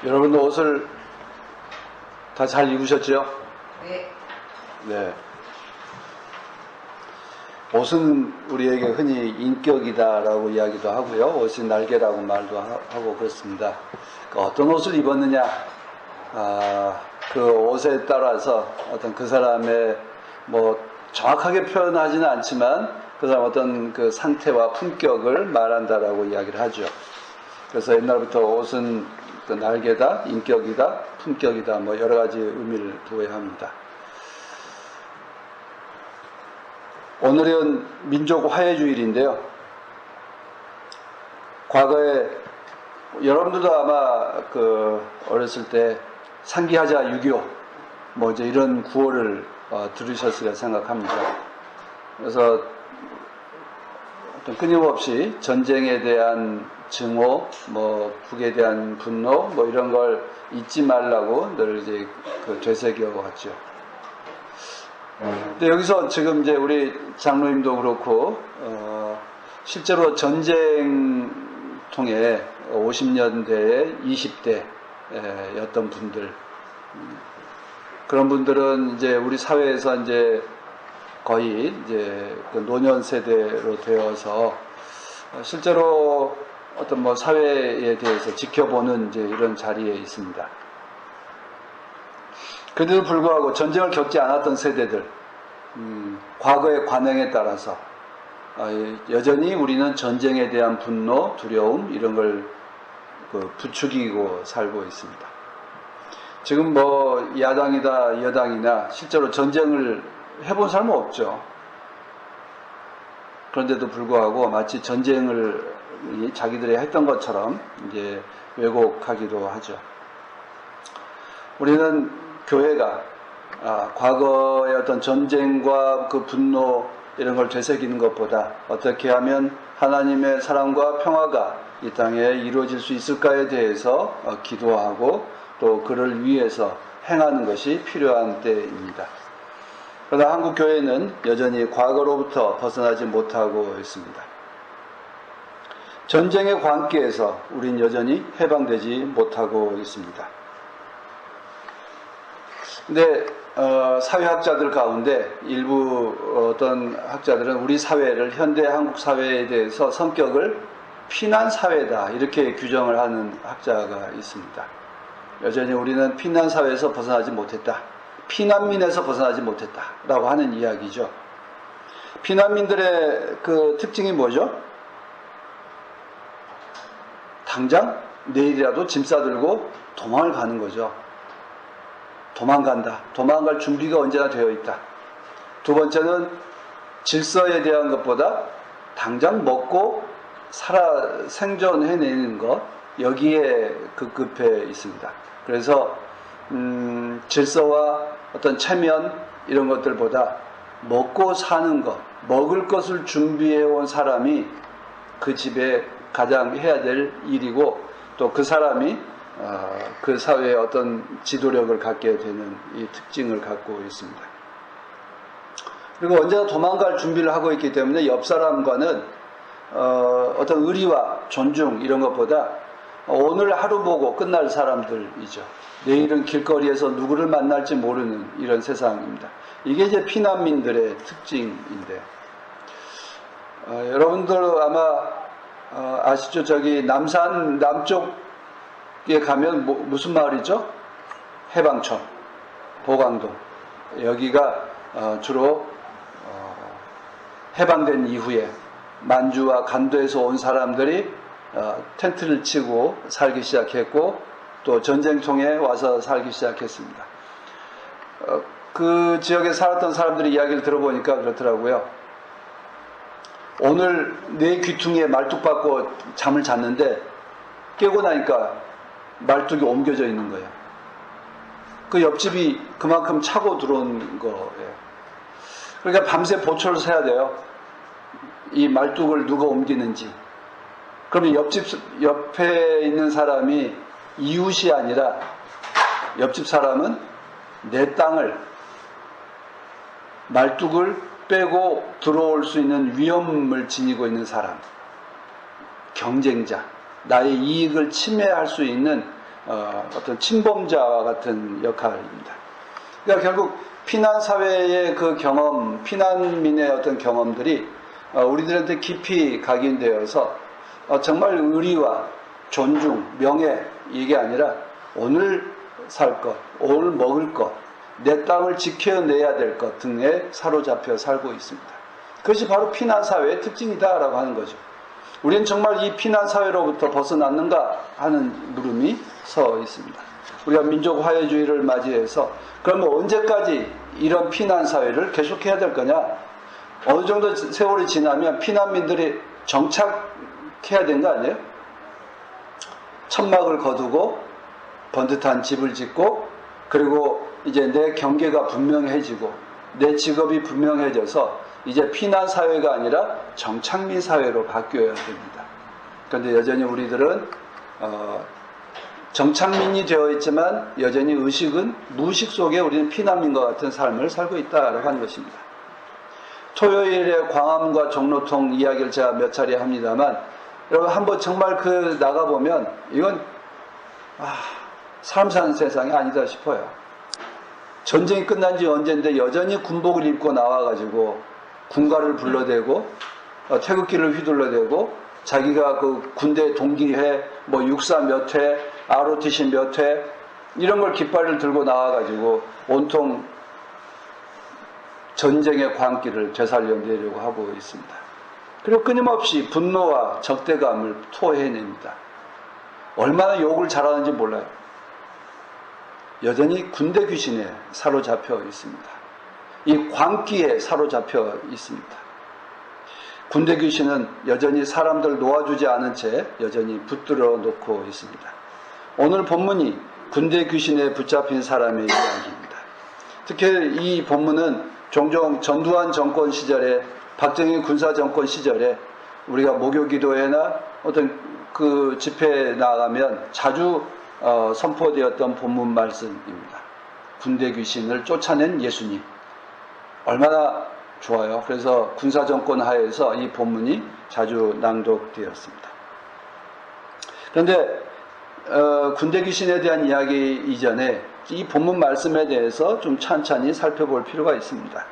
여러분 옷을 다 잘 입으셨죠? 네. 네. 옷은 우리에게 흔히 인격이다라고 이야기도 하고요. 옷이 날개라고 말도 하고 그렇습니다. 어떤 옷을 입었느냐, 그 옷에 따라서 어떤 그 사람의 정확하게 표현하지는 않지만 그 사람 어떤 그 상태와 품격을 말한다라고 이야기를 하죠. 그래서 옛날부터 옷은 그 날개다, 인격이다, 품격이다, 여러 가지 의미를 부여합니다. 오늘은 민족 화해주일인데요. 과거에 여러분들도 아마 어렸을 때 상기하자 6.25 이제 이런 구호를 들으셨으리라 생각합니다. 그래서 어떤 끊임없이 전쟁에 대한 증오, 북에 대한 분노, 이런 걸 잊지 말라고 늘 이제 되새겨 왔죠. 근데 여기서 지금 이제 우리 장로님도 그렇고, 실제로 전쟁 통해 50년대에 20대였던 분들, 그런 분들은 이제 우리 사회에서 이제 거의 이제 노년 세대로 되어서 실제로 어떤 사회에 대해서 지켜보는 이제 이런 자리에 있습니다. 그래도 불구하고 전쟁을 겪지 않았던 세대들, 과거의 관행에 따라서 여전히 우리는 전쟁에 대한 분노, 두려움 이런 걸 부추기고 살고 있습니다. 지금 야당이다 여당이나 실제로 전쟁을 해본 사람은 없죠. 그런데도 불구하고 마치 전쟁을 자기들이 했던 것처럼 이제 왜곡하기도 하죠. 우리는 교회가 과거의 어떤 전쟁과 그 분노 이런 걸 되새기는 것보다 어떻게 하면 하나님의 사랑과 평화가 이 땅에 이루어질 수 있을까에 대해서 기도하고 또 그를 위해서 행하는 것이 필요한 때입니다. 그러나 한국 교회는 여전히 과거로부터 벗어나지 못하고 있습니다. 전쟁의 광기에서 우린 여전히 해방되지 못하고 있습니다. 근데 사회학자들 가운데 일부 어떤 학자들은 우리 사회를 현대 한국 사회에 대해서 성격을 피난 사회다 이렇게 규정을 하는 학자가 있습니다. 여전히 우리는 피난 사회에서 벗어나지 못했다. 피난민에서 벗어나지 못했다라고 하는 이야기죠. 피난민들의 그 특징이 뭐죠? 당장 내일이라도 짐 싸들고 도망을 가는 거죠. 도망간다. 도망갈 준비가 언제나 되어 있다. 두 번째는 질서에 대한 것보다 당장 먹고 생존해내는 것, 여기에 급급해 있습니다. 그래서 질서와 어떤 체면 이런 것들보다 먹고 사는 것, 먹을 것을 준비해온 사람이 그 집에 가장 해야 될 일이고 또 그 사람이 그 사회에 어떤 지도력을 갖게 되는 이 특징을 갖고 있습니다. 그리고 언제나 도망갈 준비를 하고 있기 때문에 옆 사람과는 어떤 의리와 존중 이런 것보다 오늘 하루 보고 끝날 사람들이죠. 내일은 길거리에서 누구를 만날지 모르는 이런 세상입니다. 이게 이제 피난민들의 특징인데 여러분들 아마 아시죠? 저기 남쪽에 가면 무슨 마을이죠? 해방촌, 보강동. 여기가 주로 해방된 이후에 만주와 간도에서 온 사람들이 텐트를 치고 살기 시작했고 또 전쟁통에 와서 살기 시작했습니다. 그 지역에 살았던 사람들의 이야기를 들어보니까 그렇더라고요. 오늘 내 귀퉁이에 말뚝 박고 잠을 잤는데 깨고 나니까 말뚝이 옮겨져 있는 거예요. 그 옆집이 그만큼 차고 들어온 거예요. 그러니까 밤새 보초를 세야 돼요. 이 말뚝을 누가 옮기는지. 그러면 옆에 있는 사람이 이웃이 아니라 옆집 사람은 내 땅을 말뚝을 빼고 들어올 수 있는 위험을 지니고 있는 사람, 경쟁자, 나의 이익을 침해할 수 있는 어떤 침범자와 같은 역할입니다. 그러니까 결국 피난사회의 그 경험, 피난민의 어떤 경험들이 우리들한테 깊이 각인되어서 정말 의리와 존중, 명예 이게 아니라 오늘 살 것, 오늘 먹을 것, 내 땅을 지켜내야 될 것 등에 사로잡혀 살고 있습니다. 그것이 바로 피난사회의 특징이다라고 하는 거죠. 우리는 정말 이 피난사회로부터 벗어났는가 하는 물음이 서 있습니다. 우리가 민족화해주의를 맞이해서 그러면 언제까지 이런 피난사회를 계속해야 될 거냐? 어느 정도 세월이 지나면 피난민들이 정착해야 된 거 아니에요? 천막을 거두고 번듯한 집을 짓고 그리고 이제 내 경계가 분명해지고 내 직업이 분명해져서 이제 피난사회가 아니라 정착민 사회로 바뀌어야 됩니다. 그런데 여전히 우리들은 정착민이 되어 있지만 여전히 의식은 무의식 속에 우리는 피난민과 같은 삶을 살고 있다라고 하는 것입니다. 토요일에 광화문과 종로통 이야기를 제가 몇 차례 합니다만 여러분 한번 정말 그 나가보면 이건 사람 사는 세상이 아니다 싶어요. 전쟁이 끝난 지 언젠데 여전히 군복을 입고 나와가지고 군가를 불러대고 태극기를 휘둘러대고 자기가 그 군대 동기회 뭐 육사 몇 회, ROTC 몇 회 이런 걸 깃발을 들고 나와가지고 온통 전쟁의 광기를 되살려내려고 하고 있습니다. 그리고 끊임없이 분노와 적대감을 토해냅니다. 얼마나 욕을 잘하는지 몰라요. 여전히 군대 귀신에 사로잡혀 있습니다. 이 광기에 사로잡혀 있습니다. 군대 귀신은 여전히 사람들 놓아주지 않은 채 여전히 붙들어 놓고 있습니다. 오늘 본문이 군대 귀신에 붙잡힌 사람의 이야기입니다. 특히 이 본문은 종종 전두환 정권 시절에 박정희 군사 정권 시절에 우리가 목요기도회나 어떤 그 집회에 나가면 자주 선포되었던 본문 말씀입니다. 군대 귀신을 쫓아낸 예수님. 얼마나 좋아요. 그래서 군사 정권 하에서 이 본문이 자주 낭독되었습니다. 그런데 군대 귀신에 대한 이야기 이전에 이 본문 말씀에 대해서 좀 찬찬히 살펴볼 필요가 있습니다.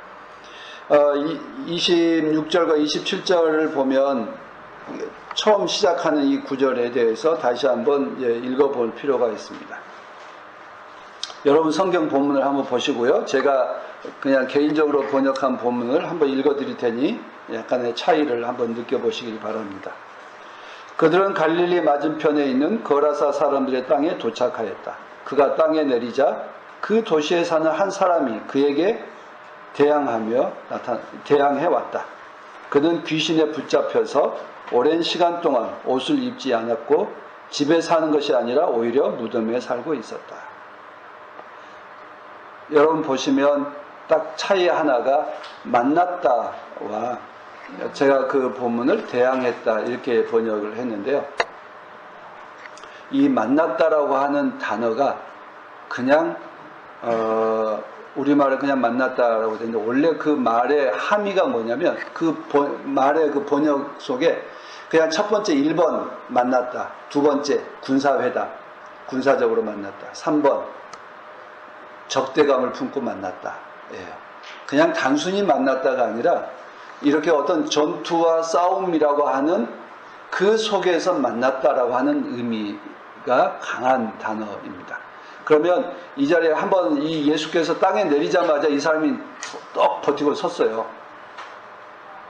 26절과 27절을 보면 처음 시작하는 이 구절에 대해서 다시 한번 읽어볼 필요가 있습니다. 여러분 성경 본문을 한번 보시고요. 제가 그냥 개인적으로 번역한 본문을 한번 읽어드릴 테니 약간의 차이를 한번 느껴보시길 바랍니다. 그들은 갈릴리 맞은편에 있는 거라사 사람들의 땅에 도착하였다. 그가 땅에 내리자 그 도시에 사는 한 사람이 그에게 대항해 왔다. 그는 귀신에 붙잡혀서 오랜 시간 동안 옷을 입지 않았고 집에 사는 것이 아니라 오히려 무덤에 살고 있었다. 여러분 보시면 딱 차이 하나가 만났다와 제가 그 본문을 대항했다 이렇게 번역을 했는데요. 이 만났다라고 하는 단어가 그냥 우리말에 그냥 만났다라고 되는데 원래 그 말의 함의가 뭐냐면 그 말의 그 번역 속에 그냥 첫 번째 1번 만났다, 두 번째 군사회담, 군사적으로 만났다, 3번 적대감을 품고 만났다. 그냥 단순히 만났다가 아니라 이렇게 어떤 전투와 싸움이라고 하는 그 속에서 만났다라고 하는 의미가 강한 단어입니다. 그러면 이 자리에 한번 이 예수께서 땅에 내리자마자 이 사람이 떡 버티고 섰어요.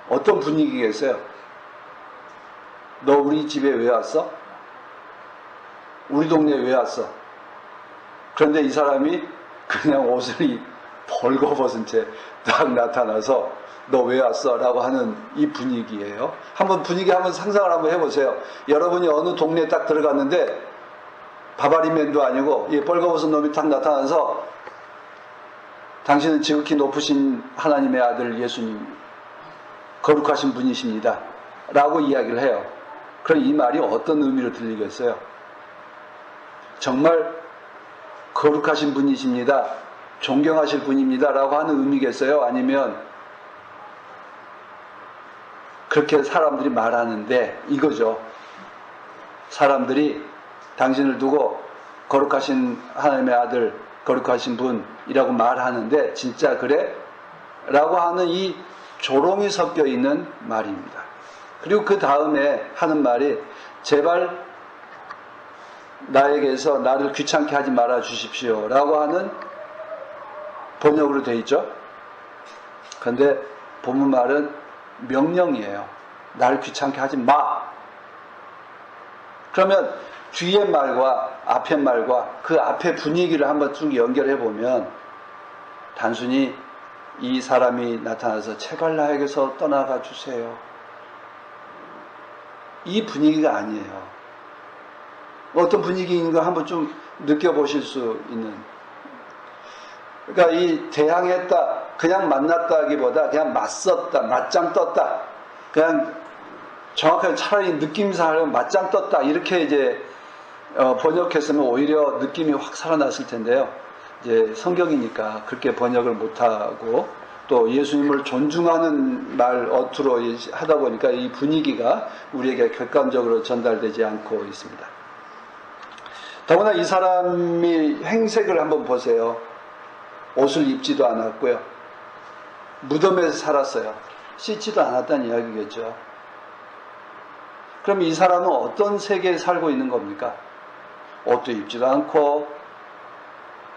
어떤 분위기겠어요? 너 우리 집에 왜 왔어? 우리 동네에 왜 왔어? 그런데 이 사람이 그냥 옷을 벌거벗은 채 딱 나타나서 너 왜 왔어? 라고 하는 이 분위기예요. 한번 분위기 한번 상상을 한번 해보세요. 여러분이 어느 동네에 딱 들어갔는데 바바리맨도 아니고 이 벌거벗은 놈이 딱 나타나서 당신은 지극히 높으신 하나님의 아들 예수님 거룩하신 분이십니다 라고 이야기를 해요. 그럼 이 말이 어떤 의미로 들리겠어요? 정말 거룩하신 분이십니다, 존경하실 분입니다 라고 하는 의미겠어요? 아니면 그렇게 사람들이 말하는데 이거죠. 사람들이 당신을 두고 거룩하신 하나님의 아들, 거룩하신 분이라고 말하는데 진짜 그래? 라고 하는 이 조롱이 섞여 있는 말입니다. 그리고 그 다음에 하는 말이 제발 나에게서 나를 귀찮게 하지 말아 주십시오 라고 하는 번역으로 되어 있죠. 그런데 본문 말은 명령이에요. 나를 귀찮게 하지 마. 그러면 뒤의 말과 앞의 말과 그 앞의 분위기를 한번 쭉 연결해 보면 단순히 이 사람이 나타나서 제발 나에게서 떠나가 주세요. 이 분위기가 아니에요. 어떤 분위기인가 한번 좀 느껴보실 수 있는. 그러니까 이 대항했다, 그냥 만났다기보다 그냥 맞섰다, 맞짱 떴다. 그냥 정확하게 차라리 느낌상 하려면 맞짱 떴다. 이렇게 이제 번역했으면 오히려 느낌이 확 살아났을 텐데요. 이제 성경이니까 그렇게 번역을 못하고 또 예수님을 존중하는 말 어투로 하다 보니까 이 분위기가 우리에게 객관적으로 전달되지 않고 있습니다. 더구나 이 사람이 행색을 한번 보세요. 옷을 입지도 않았고요. 무덤에서 살았어요. 씻지도 않았다는 이야기겠죠. 그럼 이 사람은 어떤 세계에 살고 있는 겁니까? 옷도 입지도 않고,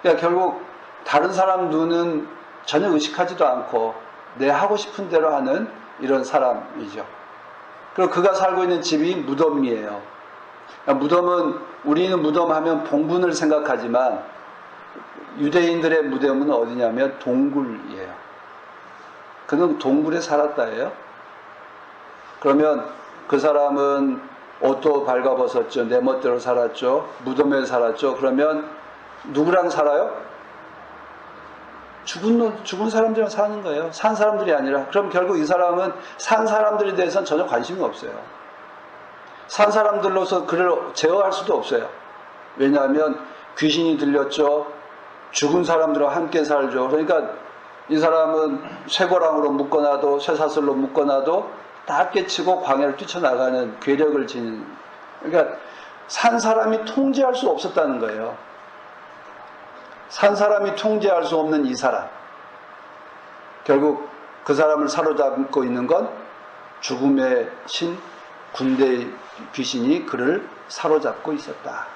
그러니까 결국 다른 사람 눈은 전혀 의식하지도 않고 내 하고 싶은 대로 하는 이런 사람이죠. 그리고 그가 살고 있는 집이 무덤이에요. 그러니까 무덤은, 우리는 무덤 하면 봉분을 생각하지만 유대인들의 무덤은 어디냐면 동굴이에요. 그는 동굴에 살았다예요. 그러면 그 사람은 옷도 발가벗었죠. 내 멋대로 살았죠. 무덤에 살았죠. 그러면 누구랑 살아요? 죽은 사람들이랑 사는 거예요. 산 사람들이 아니라. 그럼 결국 이 사람은 산 사람들에 대해서는 전혀 관심이 없어요. 산 사람들로서 그를 제어할 수도 없어요. 왜냐하면 귀신이 들렸죠. 죽은 사람들과 함께 살죠. 그러니까 이 사람은 쇠고랑으로 묶어놔도 쇠사슬로 묶어놔도 다 깨치고 광야를 뛰쳐나가는 괴력을 지닌, 그러니까 산 사람이 통제할 수 없었다는 거예요. 산 사람이 통제할 수 없는 이 사람. 결국 그 사람을 사로잡고 있는 건 죽음의 신, 군대의 귀신이 그를 사로잡고 있었다.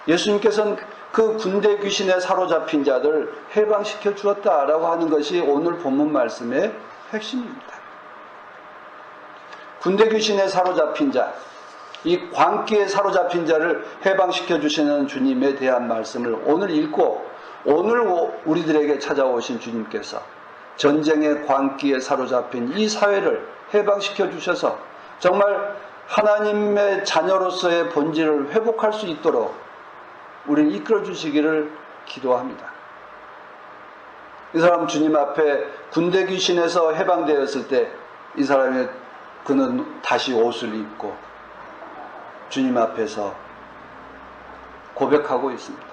예수님께서는 그 군대 귀신에 사로잡힌 자들 해방시켜 주었다라고 하는 것이 오늘 본문 말씀의 핵심입니다. 군대 귀신에 사로잡힌 자, 이 광기에 사로잡힌 자를 해방시켜 주시는 주님에 대한 말씀을 오늘 읽고 오늘 우리들에게 찾아오신 주님께서 전쟁의 광기에 사로잡힌 이 사회를 해방시켜 주셔서 정말 하나님의 자녀로서의 본질을 회복할 수 있도록 우리를 이끌어 주시기를 기도합니다. 이 사람 주님 앞에 군대 귀신에서 해방되었을 때 이 사람의 그는 다시 옷을 입고 주님 앞에서 고백하고 있습니다.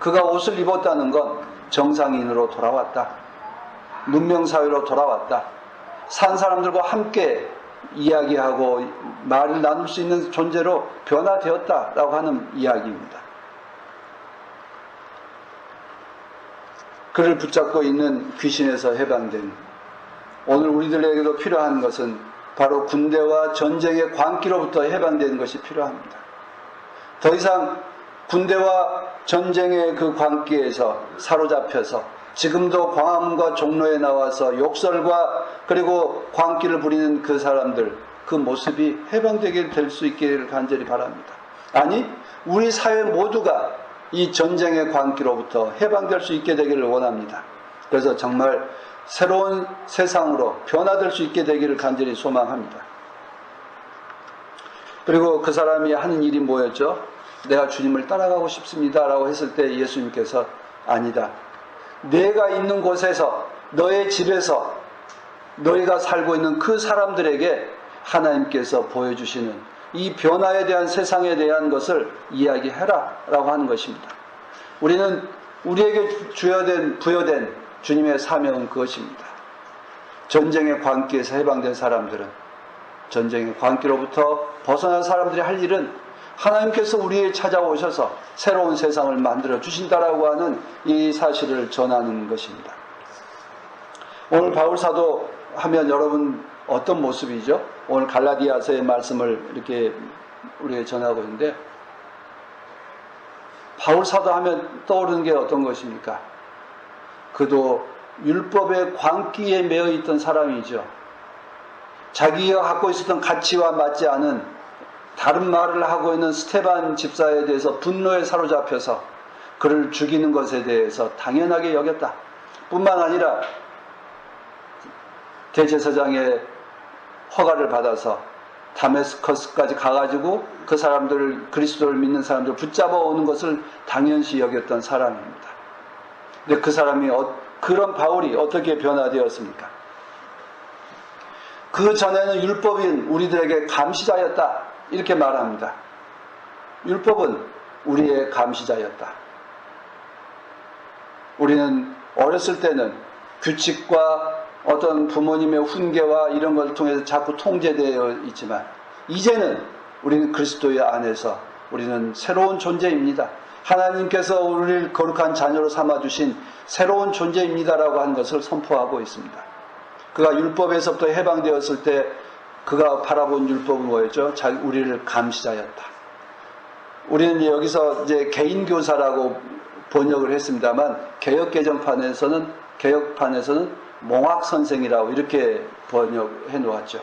그가 옷을 입었다는 건 정상인으로 돌아왔다. 문명사회로 돌아왔다. 산 사람들과 함께 이야기하고 말을 나눌 수 있는 존재로 변화되었다라고 하는 이야기입니다. 그를 붙잡고 있는 귀신에서 해방된, 오늘 우리들에게도 필요한 것은 바로 군대와 전쟁의 광기로부터 해방되는 것이 필요합니다. 더 이상 군대와 전쟁의 그 광기에서 사로잡혀서 지금도 광화문과 종로에 나와서 욕설과 그리고 광기를 부리는 그 사람들, 그 모습이 해방되게 될 수 있기를 간절히 바랍니다. 아니, 우리 사회 모두가 이 전쟁의 광기로부터 해방될 수 있게 되기를 원합니다. 그래서 정말 새로운 세상으로 변화될 수 있게 되기를 간절히 소망합니다. 그리고 그 사람이 하는 일이 뭐였죠? 내가 주님을 따라가고 싶습니다 라고 했을 때 예수님께서 아니다. 내가 있는 곳에서, 너의 집에서, 너희가 살고 있는 그 사람들에게 하나님께서 보여주시는 이 변화에 대한, 세상에 대한 것을 이야기해라 라고 하는 것입니다. 우리는 우리에게 부여된 주님의 사명은 그것입니다. 전쟁의 광기에서 해방된 사람들은, 전쟁의 광기로부터 벗어난 사람들이 할 일은 하나님께서 우리에 찾아오셔서 새로운 세상을 만들어 주신다라고 하는 이 사실을 전하는 것입니다. 오늘 바울사도 하면 여러분 어떤 모습이죠? 오늘 갈라디아서의 말씀을 이렇게 우리가 전하고 있는데, 바울사도 하면 떠오르는 게 어떤 것입니까? 그도 율법의 광기에 매여 있던 사람이죠. 자기가 갖고 있었던 가치와 맞지 않은 다른 말을 하고 있는 스테반 집사에 대해서 분노에 사로잡혀서 그를 죽이는 것에 대해서 당연하게 여겼다. 뿐만 아니라 대제사장의 허가를 받아서 다메스커스까지 가가지고 그 사람들을, 그리스도를 믿는 사람들을 붙잡아 오는 것을 당연시 여겼던 사람입니다. 근데 그 사람이, 그런 바울이 어떻게 변화되었습니까? 그 전에는 율법인 우리들에게 감시자였다, 이렇게 말합니다. 율법은 우리의 감시자였다. 우리는 어렸을 때는 규칙과 어떤 부모님의 훈계와 이런 걸 통해서 자꾸 통제되어 있지만, 이제는 우리는 그리스도의 안에서 우리는 새로운 존재입니다. 하나님께서 우리를 거룩한 자녀로 삼아주신 새로운 존재입니다라고 하는 것을 선포하고 있습니다. 그가 율법에서부터 해방되었을 때 그가 바라본 율법은 뭐였죠? 우리를 감시자였다. 우리는 여기서 이제 개인교사라고 번역을 했습니다만, 개역판에서는 몽학선생이라고 이렇게 번역해 놓았죠.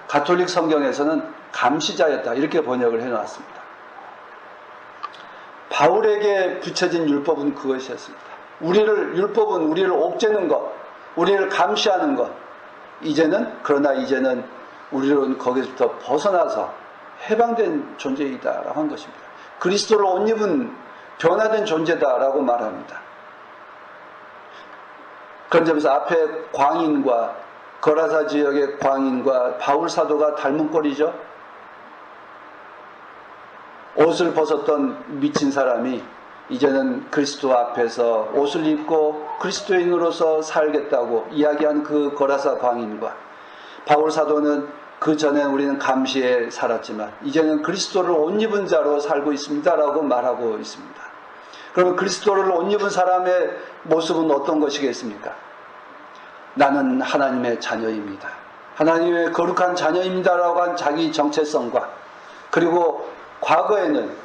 가톨릭 성경에서는 감시자였다, 이렇게 번역을 해 놓았습니다. 바울에게 붙여진 율법은 그것이었습니다. 율법은 우리를 옥죄는 것, 우리를 감시하는 것. 그러나 이제는 우리는 거기서부터 벗어나서 해방된 존재이다라고 한 것입니다. 그리스도를 옷 입은 변화된 존재다라고 말합니다. 그런 점에서 앞에 광인과 거라사 지역의 광인과 바울 사도가 닮은 꼴이죠. 옷을 벗었던 미친 사람이 이제는 그리스도 앞에서 옷을 입고 그리스도인으로서 살겠다고 이야기한 그 거라사 광인과 바울 사도는 그 전에 우리는 감시에 살았지만 이제는 그리스도를 옷 입은 자로 살고 있습니다라고 말하고 있습니다. 그러면 그리스도를 옷 입은 사람의 모습은 어떤 것이겠습니까? 나는 하나님의 자녀입니다. 하나님의 거룩한 자녀입니다라고 한 자기 정체성과, 그리고 과거에는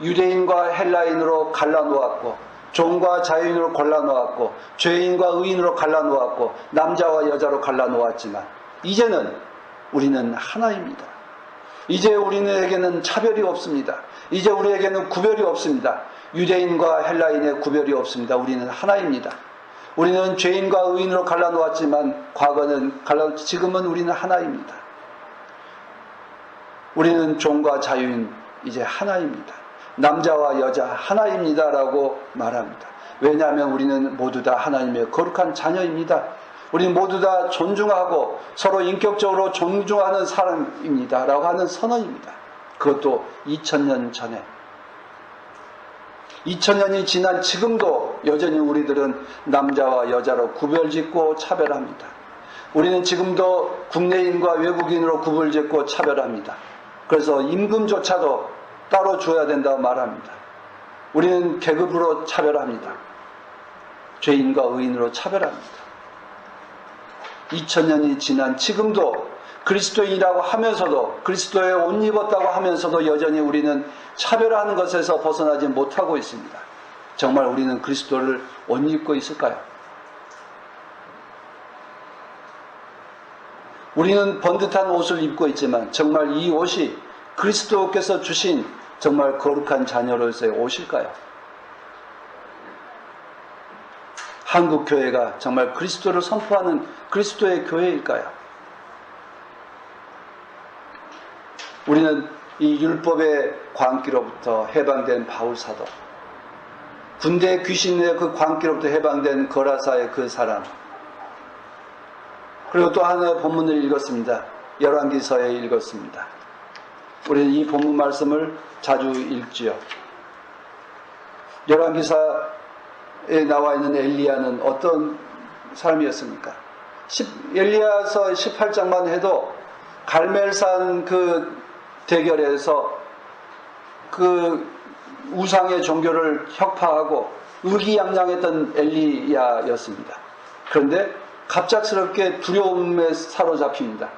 유대인과 헬라인으로 갈라놓았고, 종과 자유인으로 갈라놓았고, 죄인과 의인으로 갈라놓았고, 남자와 여자로 갈라놓았지만 이제는 우리는 하나입니다. 이제 우리에게는 차별이 없습니다. 이제 우리에게는 구별이 없습니다. 유대인과 헬라인의 구별이 없습니다. 우리는 하나입니다. 우리는 죄인과 의인으로 갈라놓았지만 지금은 우리는 하나입니다. 우리는 종과 자유인 이제 하나입니다. 남자와 여자 하나입니다라고 말합니다. 왜냐하면 우리는 모두 다 하나님의 거룩한 자녀입니다. 우리는 모두 다 존중하고 서로 인격적으로 존중하는 사람입니다라고 하는 선언입니다. 그것도 2000년 전에. 2000년이 지난 지금도 여전히 우리들은 남자와 여자로 구별짓고 차별합니다. 우리는 지금도 국내인과 외국인으로 구별짓고 차별합니다. 그래서 임금조차도 따로 줘야 된다고 말합니다. 우리는 계급으로 차별합니다. 죄인과 의인으로 차별합니다. 2000년이 지난 지금도 그리스도인이라고 하면서도, 그리스도에 옷 입었다고 하면서도 여전히 우리는 차별하는 것에서 벗어나지 못하고 있습니다. 정말 우리는 그리스도를 옷 입고 있을까요? 우리는 번듯한 옷을 입고 있지만 정말 이 옷이 그리스도께서 주신 정말 거룩한 자녀로서의 옷일까요? 한국 교회가 정말 그리스도를 선포하는 그리스도의 교회일까요? 우리는 이 율법의 광기로부터 해방된 바울 사도, 군대 귀신의 그 광기로부터 해방된 거라사의 그 사람, 그리고 또 하나의 본문을 읽었습니다. 열왕기서에 읽었습니다. 우리는 이 본문 말씀을 자주 읽지요. 열왕기서에 나와 있는 엘리야는 어떤 사람이었습니까? 엘리야서 18장만 해도 갈멜산 그 대결에서 그 우상의 종교를 혁파하고 의기양양했던 엘리야였습니다. 그런데 갑작스럽게 두려움에 사로잡힙니다.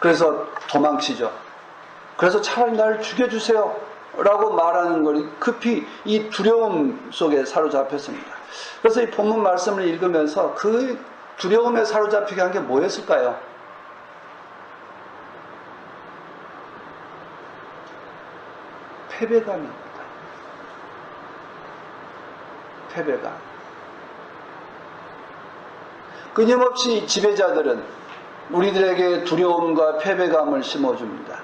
그래서 도망치죠. 그래서 차라리 나를 죽여주세요 라고 말하는 걸 급히 이 두려움 속에 사로잡혔습니다. 그래서 이 본문 말씀을 읽으면서 그 두려움에 사로잡히게 한 게 뭐였을까요? 패배감입니다. 패배감. 끊임없이 지배자들은 우리들에게 두려움과 패배감을 심어줍니다.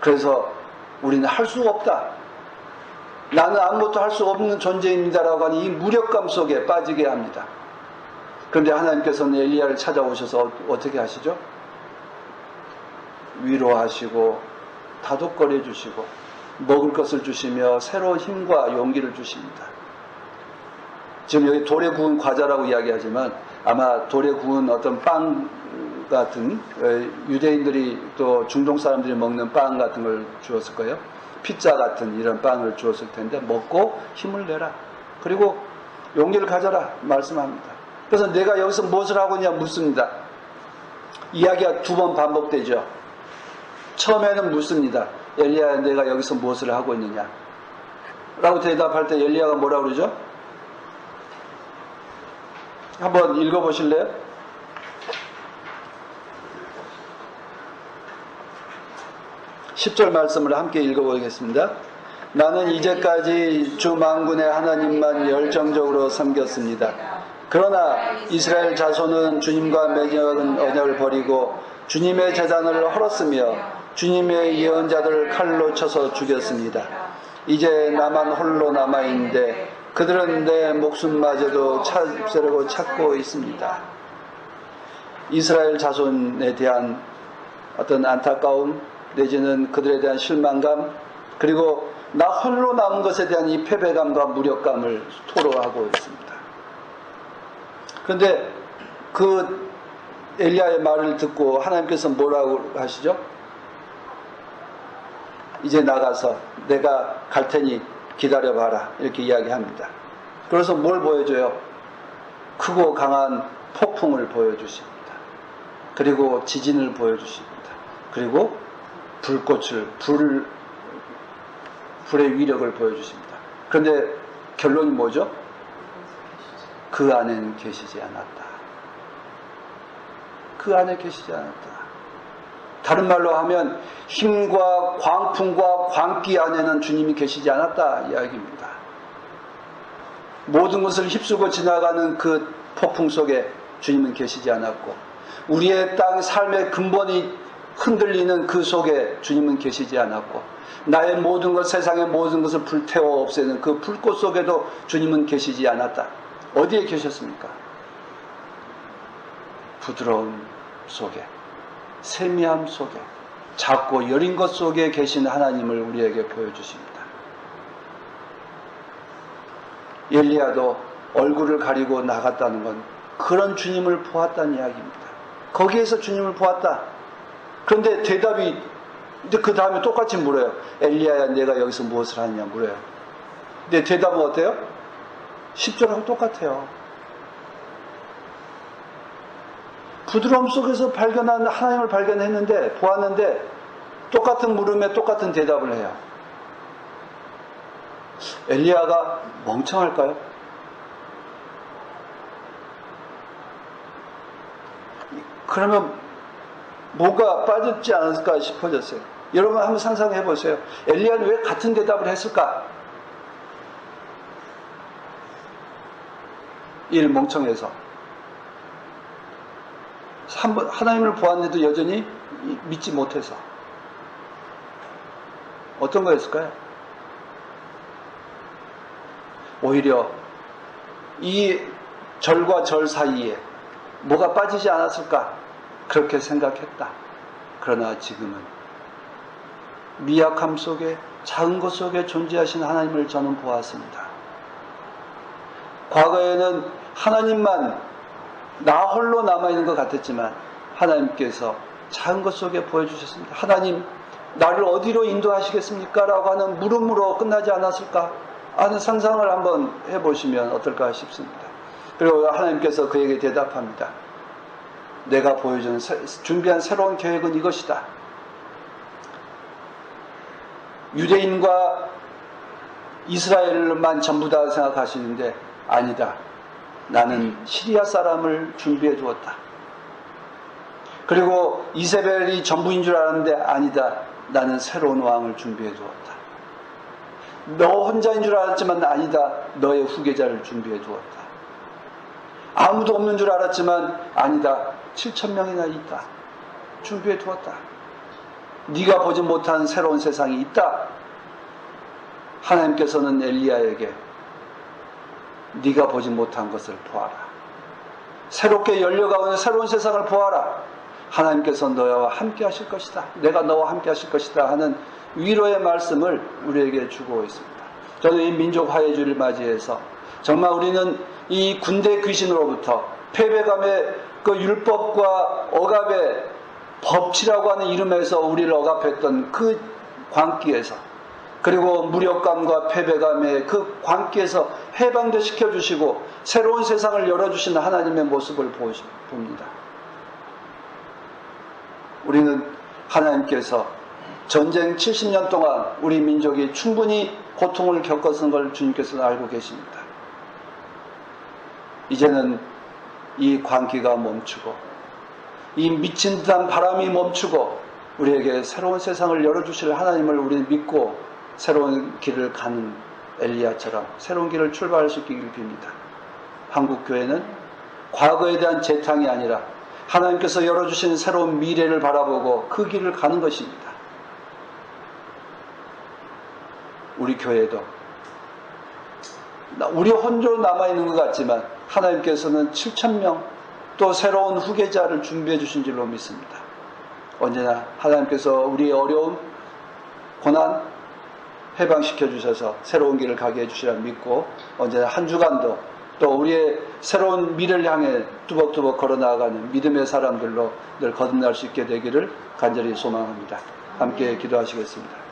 그래서 우리는 할 수가 없다. 나는 아무것도 할 수 없는 존재입니다라고 하는 이 무력감 속에 빠지게 합니다. 그런데 하나님께서는 엘리야를 찾아오셔서 어떻게 하시죠? 위로하시고 다독거려 주시고 먹을 것을 주시며 새로운 힘과 용기를 주십니다. 지금 여기 돌에 구운 과자라고 이야기하지만 아마 돌에 구운 어떤 빵 같은, 유대인들이 또 중동 사람들이 먹는 빵 같은 걸 주었을 거예요. 피자 같은 이런 빵을 주었을 텐데 먹고 힘을 내라. 그리고 용기를 가져라 말씀합니다. 그래서 내가 여기서 무엇을 하고 있냐 묻습니다. 이야기가 2번 반복되죠. 처음에는 묻습니다. 엘리야야 내가 여기서 무엇을 하고 있느냐 라고 대답할 때 엘리야가 뭐라고 그러죠? 한번 읽어보실래요? 10절 말씀을 함께 읽어보겠습니다. 나는 이제까지 주 만군의 하나님만 열정적으로 섬겼습니다. 그러나 이스라엘 자손은 주님과 맺은 언약을 버리고 주님의 제단을 헐었으며 주님의 예언자들을 칼로 쳐서 죽였습니다. 이제 나만 홀로 남아있는데 그들은 내 목숨마저도 찾으려고 찾고 있습니다. 이스라엘 자손에 대한 어떤 안타까움 내지는 그들에 대한 실망감, 그리고 나 홀로 남은 것에 대한 이 패배감과 무력감을 토로하고 있습니다. 그런데 그 엘리야의 말을 듣고 하나님께서 뭐라고 하시죠? 이제 나가서 내가 갈 테니 기다려봐라 이렇게 이야기합니다. 그래서 뭘 보여줘요? 크고 강한 폭풍을 보여주십니다. 그리고 지진을 보여주십니다. 그리고 불의 위력을 보여주십니다. 그런데 결론이 뭐죠? 그 안에는 계시지 않았다. 그 안에 계시지 않았다. 다른 말로 하면 힘과 광풍과 광기 안에는 주님이 계시지 않았다 이야기입니다. 모든 것을 휩쓸고 지나가는 그 폭풍 속에 주님은 계시지 않았고, 우리의 땅 삶의 근본이 흔들리는 그 속에 주님은 계시지 않았고, 나의 모든 것, 세상의 모든 것을 불태워 없애는 그 불꽃 속에도 주님은 계시지 않았다. 어디에 계셨습니까? 부드러움 속에, 세미함 속에, 작고 여린 것 속에 계신 하나님을 우리에게 보여주십니다. 엘리야도 얼굴을 가리고 나갔다는 건 그런 주님을 보았다는 이야기입니다. 거기에서 주님을 보았다. 그런데 대답이, 그 다음에 똑같이 물어요. 엘리야야 내가 여기서 무엇을 하느냐 물어요. 근데 대답은 어때요? 10절하고 똑같아요. 부드러움 속에서 발견한 하나님을 발견했는데, 보았는데 똑같은 물음에 똑같은 대답을 해요. 엘리야가 멍청할까요? 그러면 뭐가 빠졌지 않을까 싶어졌어요. 여러분 한번 상상해 보세요. 엘리야는 왜 같은 대답을 했을까? 멍청해서. 하나님을 보았는데도 여전히 믿지 못해서. 어떤 거였을까요? 오히려 이 절과 절 사이에 뭐가 빠지지 않았을까? 그렇게 생각했다. 그러나 지금은 미약함 속에, 작은 것 속에 존재하신 하나님을 저는 보았습니다. 과거에는 하나님만 나 홀로 남아있는 것 같았지만 하나님께서 작은 것 속에 보여주셨습니다. 하나님, 나를 어디로 인도하시겠습니까? 라고 하는 물음으로 끝나지 않았을까 하는 상상을 한번 해보시면 어떨까 싶습니다. 그리고 하나님께서 그에게 대답합니다. 내가 보여준 준비한 새로운 계획은 이것이다. 유대인과 이스라엘만 전부 다 생각하시는데 아니다. 나는 시리아 사람을 준비해 두었다. 그리고 이세벨이 전부인 줄 알았는데 아니다. 나는 새로운 왕을 준비해 두었다. 너 혼자인 줄 알았지만 아니다. 너의 후계자를 준비해 두었다. 아무도 없는 줄 알았지만 아니다. 7,000명이나 있다. 준비해 두었다. 네가 보지 못한 새로운 세상이 있다. 하나님께서는 엘리야에게 네가 보지 못한 것을 보아라. 새롭게 열려가오는 새로운 세상을 보아라. 하나님께서 너와 함께 하실 것이다. 내가 너와 함께 하실 것이다 하는 위로의 말씀을 우리에게 주고 있습니다. 저는 이 민족 화해주를 맞이해서 정말 우리는 이 군대 귀신으로부터 패배감의 그 율법과 억압의 법치라고 하는 이름에서 우리를 억압했던 그 광기에서, 그리고 무력감과 패배감의 그 광기에서 해방도 시켜주시고 새로운 세상을 열어주시는 하나님의 모습을 봅니다. 우리는 하나님께서 전쟁 70년 동안 우리 민족이 충분히 고통을 겪었던 걸 주님께서는 알고 계십니다. 이제는 이 광기가 멈추고 이 미친 듯한 바람이 멈추고 우리에게 새로운 세상을 열어주실 하나님을 우리는 믿고 새로운 길을 가는 엘리야처럼 새로운 길을 출발할 수 있기를 빕니다. 한국교회는 과거에 대한 재탕이 아니라 하나님께서 열어주신 새로운 미래를 바라보고 그 길을 가는 것입니다. 우리 교회도 우리 혼자로 남아있는 것 같지만 하나님께서는 7,000명 또 새로운 후계자를 준비해 주신 줄로 믿습니다. 언제나 하나님께서 우리의 어려움, 고난 해방시켜 주셔서 새로운 길을 가게 해주시라 믿고 언제나 한 주간도 또 우리의 새로운 미래를 향해 뚜벅뚜벅 걸어나가는 믿음의 사람들로 늘 거듭날 수 있게 되기를 간절히 소망합니다. 함께 기도하시겠습니다.